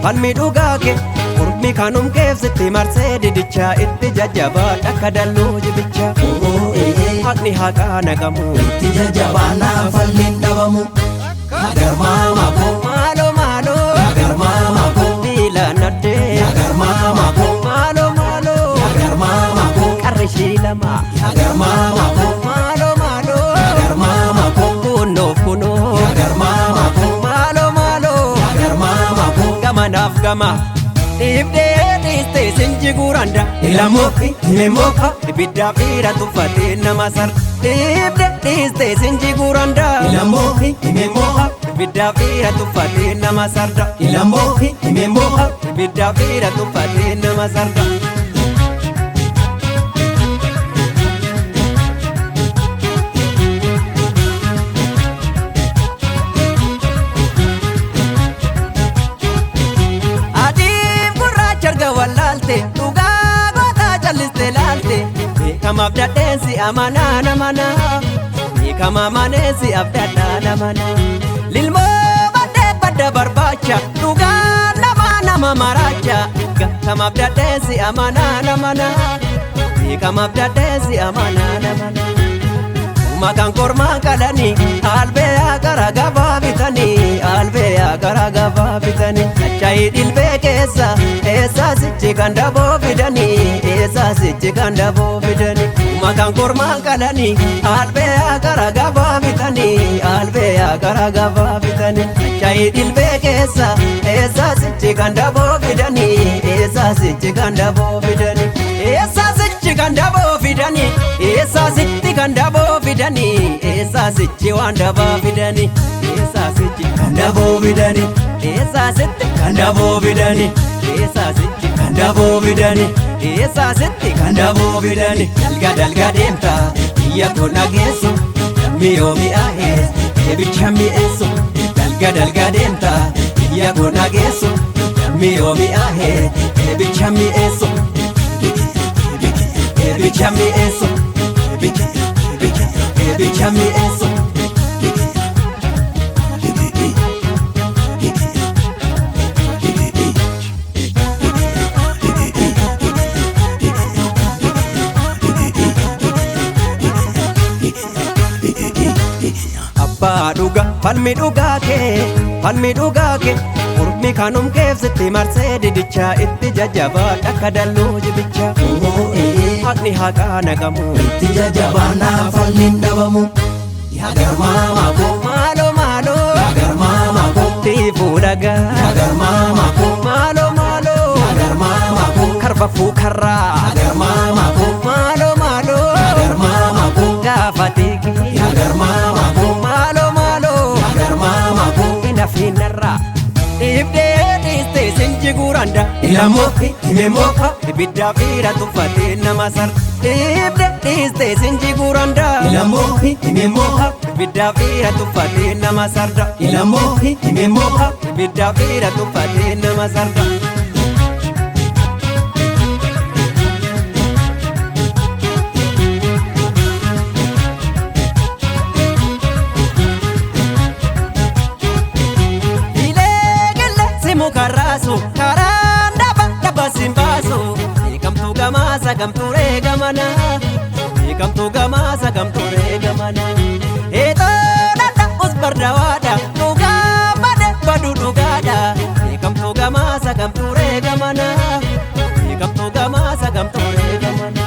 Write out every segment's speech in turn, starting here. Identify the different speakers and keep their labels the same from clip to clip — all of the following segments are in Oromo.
Speaker 1: Falmi dhugaa kee Ormi kanum keessitti marsee didichaa itti jajjabaa akka dalluu jibicha. Haqni haqaa naqamu
Speaker 2: itti jajjabaa naafalleen dhabamu. Nagarmaama koo
Speaker 1: maaloo maaloo
Speaker 2: nagarmaama koo
Speaker 1: miila naddee
Speaker 2: nagarmaama koo
Speaker 1: maaloo maaloo
Speaker 2: nagarmaama koo
Speaker 1: qarrishii lama
Speaker 2: nagarmaama koo
Speaker 1: maaloo maaloo
Speaker 2: nagarmaama koo
Speaker 1: kunnoof kunoo
Speaker 2: nagarmaama koo
Speaker 1: maaloo maaloo
Speaker 2: nagarmaama koo
Speaker 1: gamanaaf gama dhiibdee dhiistee sinji guranda
Speaker 2: ilamookki himemookka
Speaker 1: ibiddaaf dhiira tuffatee nama sar dhiibdee dhiistee sinji guranda
Speaker 2: ilamookki himemookka
Speaker 1: ibiddaaf dhiira tuffatee nama sarda
Speaker 2: ilamookki himemookka
Speaker 1: ibiddaaf dhiira tuffatee nama sarda. Dhugaa gootaa calliste laalte beekamaaf dadheensi amanaa namanaa beekama maneessi abdadhaa namanaa lilmoo baddee badda barbaacha dhugaa nama maraacha beekamaaf dadheensi amanaa namanaa beekamaaf dadheensi amanaa namanaa makan kormaa qalanii albeeyaa gara gabaa bitanii albeeyaa gara gabaa bitanii achaayi dhilbee keessa eessaa sichi kan daboo fidanii eessaa sichi kan daboo fidanii makan kormaa qalanii albeeyaa gara gabaa bitanii albeeyaa gara gabaa bitanii achaayi dhilbee keessa eessaa sichi kan daboo fidanii eessaa sichi kan daboo fidanii eessaa sichi kan daboo fidanii eessaa sichi kan daboo fidanii eessaa sichi waan dabaa fidanii eessaa sichi
Speaker 2: kan daboo fidanii
Speaker 1: eessaa sichi
Speaker 2: kan daboo fidanii
Speaker 1: eessaa sichi
Speaker 2: kan daboo fidanii
Speaker 1: eessaa sichi
Speaker 2: kan daboo fidanii
Speaker 1: dalga deemta biyya koo nageessu mi'oo mi'aahees eebicha mi'eessu dalga deemta biyya koo nageessu mi'oo mi'aahees eebicha mi'eessu eebicha mi'eessu eebicha mi'eessu. Abbaa dhugaa falmi dhugaa kee Ormi kanum keessitti marsee didichaa itti jajjabaa akka dalluu jibicha. Haqni haqaa naqamu
Speaker 2: itti jajjabaa naafalleen dhabamu. Nagarmaama koo
Speaker 1: maaloo maaloo
Speaker 2: nagarmaama koo
Speaker 1: tiifuu dhagaa
Speaker 2: nagarmaama koo
Speaker 1: maaloo maaloo
Speaker 2: nagarmaama koo
Speaker 1: karbafuu karraa
Speaker 2: nagarmaama koo
Speaker 1: maaloo maaloo
Speaker 2: nagarmaama koo
Speaker 1: gaafateeki
Speaker 2: nagarmaama koo
Speaker 1: maaloo maaloo
Speaker 2: nagarmaama koo
Speaker 1: hinafiinarraa dhiibdee dhiistee sinji guranda
Speaker 2: ilamookki himemookka
Speaker 1: ibiddaaf dhiira tuffatee nama sar dhiibdee dhiistee sinji guranda
Speaker 2: ilamookki himemookka
Speaker 1: ibiddaaf dhiira tuffatee nama sarda
Speaker 2: ilamookki himemookka
Speaker 1: ibiddaaf dhiira tuffatee nama sarda. Karaan dhaba simbaasu beekamtuu gamaasa gamturee gamana beekamtuu gamaasa gamturee gamana eetoodha usbardawaadha dhugaa bade badu dhugaadha beekamtuu gamaasa gamturee gamana beekamtuu gamaasa gamturee gamana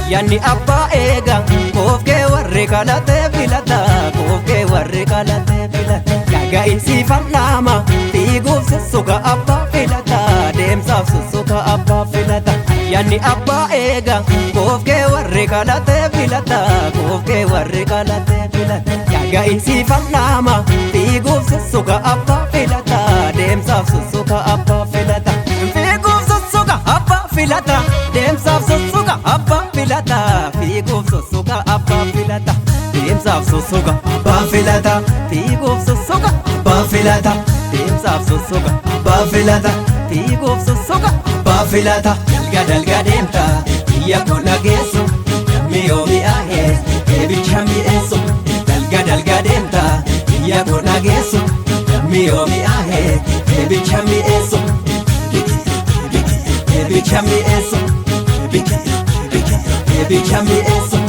Speaker 1: ayyaanni abbaa eega koofkee warri kalatee filata koofkee warri kalatee filata gaga'insi fal'aama fiiguuf sussuka abbaa filata deemsaaf sussuka abbaa filata ayyaanni abbaa eega koofkee warri kalatee filata koofkee warri kalatee filata gaga'insi fal'aama fiiguuf sussuka abbaa filata deemsaaf sussuka abbaa filata. Fiiguuf sussuka abbaa filata. Deemsaaf sussuka abbaa filata. Fiiguuf sussuka abbaa filata. Deemsaaf sussuka
Speaker 2: abbaa filata.
Speaker 1: Fiiguuf sussuka
Speaker 2: abbaa filata.
Speaker 1: deemsaaf sussuka
Speaker 2: abbaa filata.
Speaker 1: fiiguuf sussuka
Speaker 2: abbaa filata. Dalga dalga deemta biyya koo nageessu namni yoo mi'aahee eebicha mi'eessu. Dalga dalga deemta biyya koo nageessu namni yoo mi'aahee eebicha mi'eessu. Eebicha mi'eessu. Eebicha mi'eessu.